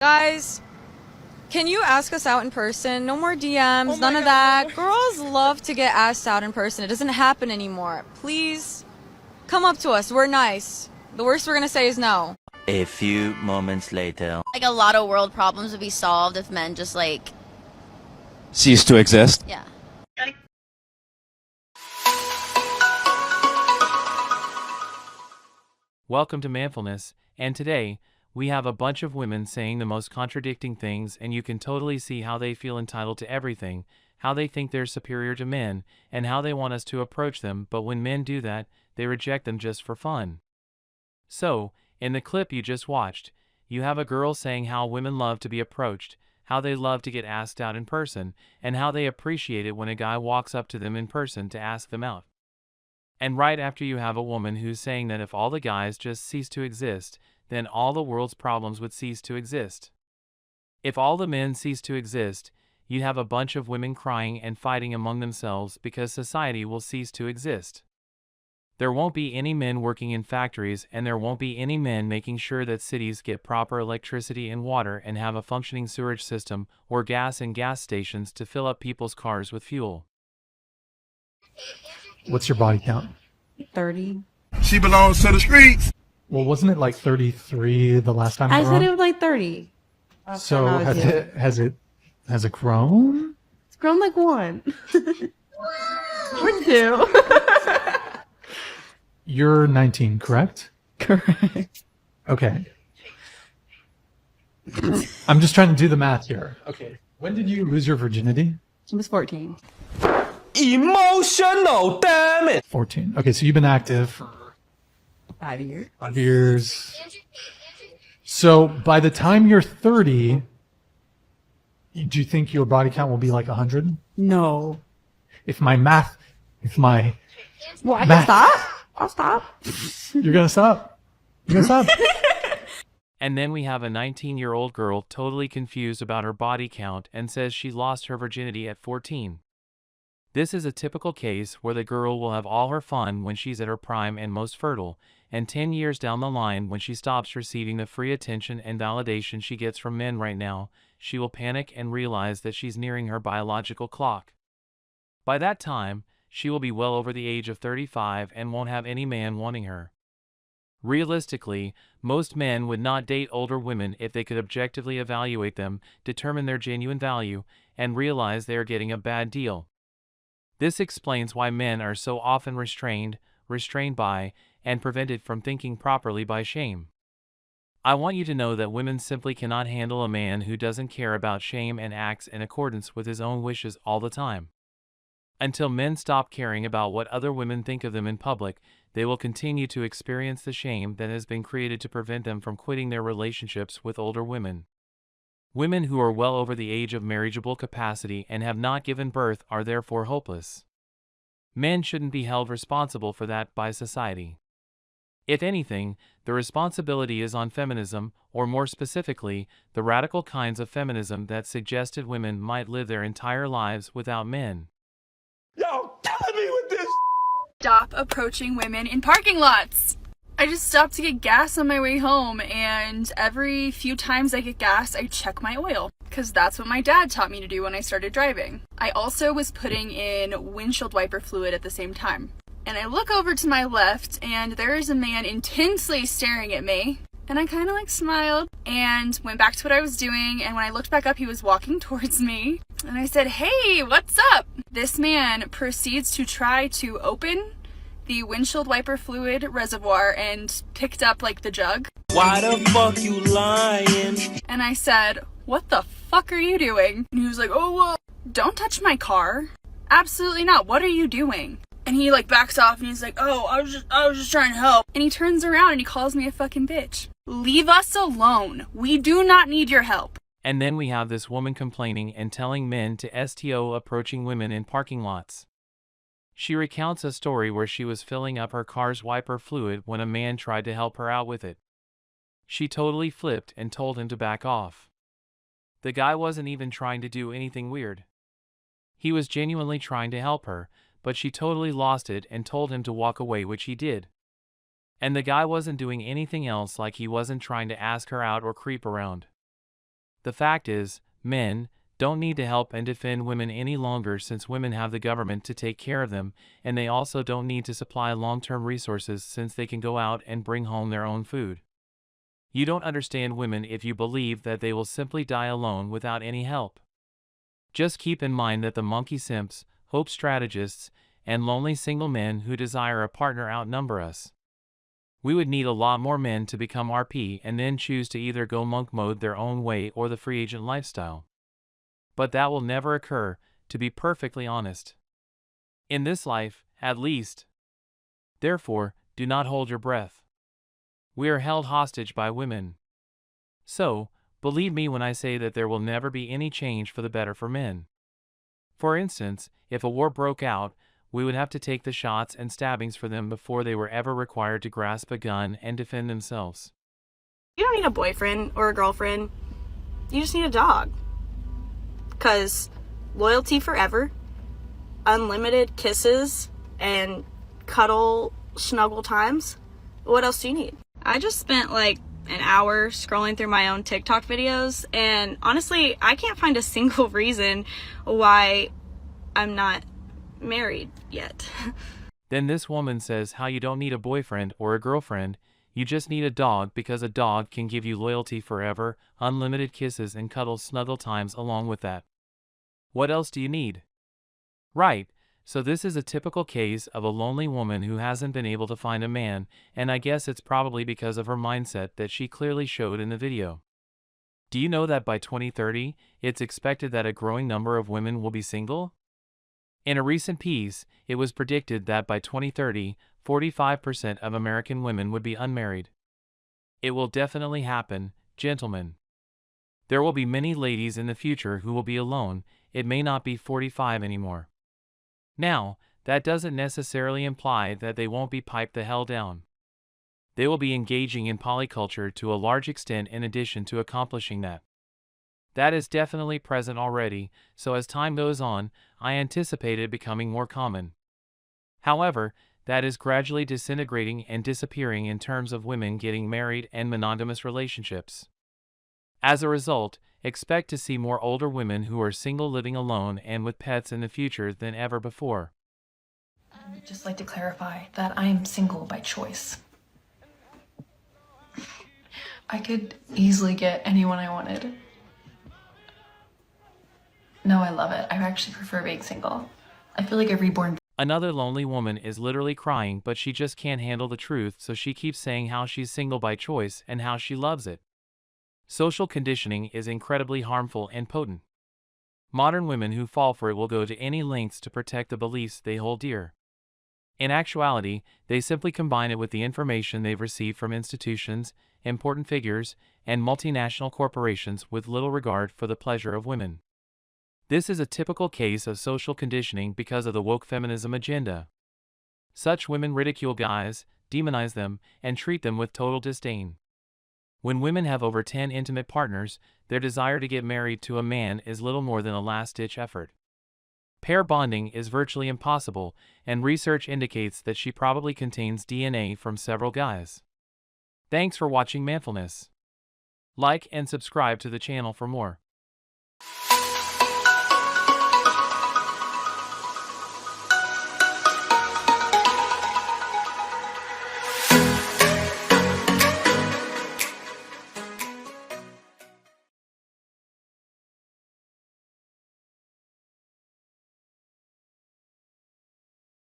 Guys, can you ask us out in person? No more DMs, none of that. Girls love to get asked out in person. It doesn't happen anymore. Please come up to us. We're nice. The worst we're gonna say is no. A few moments later. Like a lot of world problems would be solved if men just cease to exist. yeah. Welcome to Manfulness, and today, we have a bunch of women saying the most contradicting things, and you can totally see how they feel entitled to everything, how they think they're superior to men, and how they want us to approach them, but when men do that, they reject them just for fun. So, in the clip you just watched, you have a girl saying how women love to be approached, how they love to get asked out in person, and how they appreciate it when a guy walks up to them in person to ask them out. And right after you have a woman who's saying that if all the guys just cease to exist, then all the world's problems would cease to exist. If all the men cease to exist, you'd have a bunch of women crying and fighting among themselves because society will cease to exist. There won't be any men working in factories, and there won't be any men making sure that cities get proper electricity and water and have a functioning sewage system or gas and gas stations to fill up people's cars with fuel. What's your body count? 30. She belongs to the streets. Well, wasn't it like 33 the last time? I said it was like 30. So has it grown? It's grown like one. Or two. You're 19, correct? Correct. Okay. I'm just trying to do the math here. Okay. When did you lose your virginity? I was 14. Emotional, damn it! 14. Okay, so you've been active for 5 years. 5 years. So by the time you're 30, do you think your body count will be like 100? No. Well, I can stop. I'll stop. You're gonna stop. You're gonna stop. And then we have a 19-year-old girl totally confused about her body count and says she lost her virginity at 14. This is a typical case where the girl will have all her fun when she's at her prime and most fertile, and 10 years down the line when she stops receiving the free attention and validation she gets from men right now, she will panic and realize that she's nearing her biological clock. By that time, she will be well over the age of 35 and won't have any man wanting her. Realistically, most men would not date older women if they could objectively evaluate them, determine their genuine value, and realize they are getting a bad deal. This explains why men are so often restrained by, and prevented from thinking properly by shame. I want you to know that women simply cannot handle a man who doesn't care about shame and acts in accordance with his own wishes all the time. Until men stop caring about what other women think of them in public, they will continue to experience the shame that has been created to prevent them from quitting their relationships with older women. Women who are well over the age of marriageable capacity and have not given birth are therefore hopeless. Men shouldn't be held responsible for that by society. If anything, the responsibility is on feminism, or more specifically, the radical kinds of feminism that suggested women might live their entire lives without men. Y'all killing me with this. Stop approaching women in parking lots. I just stopped to get gas on my way home, and every few times I get gas, I check my oil, because that's what my dad taught me to do when I started driving. I also was putting in windshield wiper fluid at the same time. And I look over to my left, and there is a man intensely staring at me, and I kind of smiled and went back to what I was doing, and when I looked back up, he was walking towards me, and I said, "Hey, what's up?" This man proceeds to try to open the windshield wiper fluid reservoir and picked up the jug. Why the fuck you lying? And I said, "What the fuck are you doing?" And he was like, "Oh, don't touch my car." "Absolutely not. What are you doing?" And he backs off and he's like, "Oh, I was just trying to help." And he turns around and he calls me a fucking bitch. Leave us alone. We do not need your help. And then we have this woman complaining and telling men to STO approaching women in parking lots. She recounts a story where she was filling up her car's wiper fluid when a man tried to help her out with it. She totally flipped and told him to back off. The guy wasn't even trying to do anything weird. He was genuinely trying to help her, but she totally lost it and told him to walk away, which he did. And the guy wasn't doing anything else, like he wasn't trying to ask her out or creep around. The fact is, men don't need to help and defend women any longer since women have the government to take care of them, and they also don't need to supply long-term resources since they can go out and bring home their own food. You don't understand women if you believe that they will simply die alone without any help. Just keep in mind that the monkey simps, hope strategists, and lonely single men who desire a partner outnumber us. We would need a lot more men to become RP and then choose to either go monk mode their own way or the free agent lifestyle. But that will never occur, to be perfectly honest. In this life, at least. Therefore, do not hold your breath. We are held hostage by women. So, believe me when I say that there will never be any change for the better for men. For instance, if a war broke out, we would have to take the shots and stabbings for them before they were ever required to grasp a gun and defend themselves. You don't need a boyfriend or a girlfriend. You just need a dog. 'Cause loyalty forever, unlimited kisses, and cuddle snuggle times. What else do you need? I just spent like an hour scrolling through my own TikTok videos, and honestly, I can't find a single reason why I'm not married yet. Then this woman says how you don't need a boyfriend or a girlfriend, you just need a dog because a dog can give you loyalty forever, unlimited kisses and cuddle snuggle times along with that. What else do you need? Right, so this is a typical case of a lonely woman who hasn't been able to find a man, and I guess it's probably because of her mindset that she clearly showed in the video. Do you know that by 2030, it's expected that a growing number of women will be single? In a recent piece, it was predicted that by 2030, 45% of American women would be unmarried. It will definitely happen, gentlemen. There will be many ladies in the future who will be alone. It may not be 45 anymore. Now, that doesn't necessarily imply that they won't be piped the hell down. They will be engaging in polyculture to a large extent in addition to accomplishing that. That is definitely present already, so as time goes on, I anticipate it becoming more common. However, that is gradually disintegrating and disappearing in terms of women getting married and monogamous relationships. As a result, expect to see more older women who are single living alone and with pets in the future than ever before. I'd just like to clarify that I'm single by choice. I could easily get anyone I wanted. No, I love it. I actually prefer being single. I feel like a reborn. Another lonely woman is literally crying, but she just can't handle the truth, so she keeps saying how she's single by choice and how she loves it. Social conditioning is incredibly harmful and potent. Modern women who fall for it will go to any lengths to protect the beliefs they hold dear. In actuality, they simply combine it with the information they've received from institutions, important figures, and multinational corporations with little regard for the pleasure of women. This is a typical case of social conditioning because of the woke feminism agenda. Such women ridicule guys, demonize them, and treat them with total disdain. When women have over 10 intimate partners, their desire to get married to a man is little more than a last-ditch effort. Pair bonding is virtually impossible, and research indicates that she probably contains DNA from several guys. Thanks for watching Manfulness. Like and subscribe to the channel for more.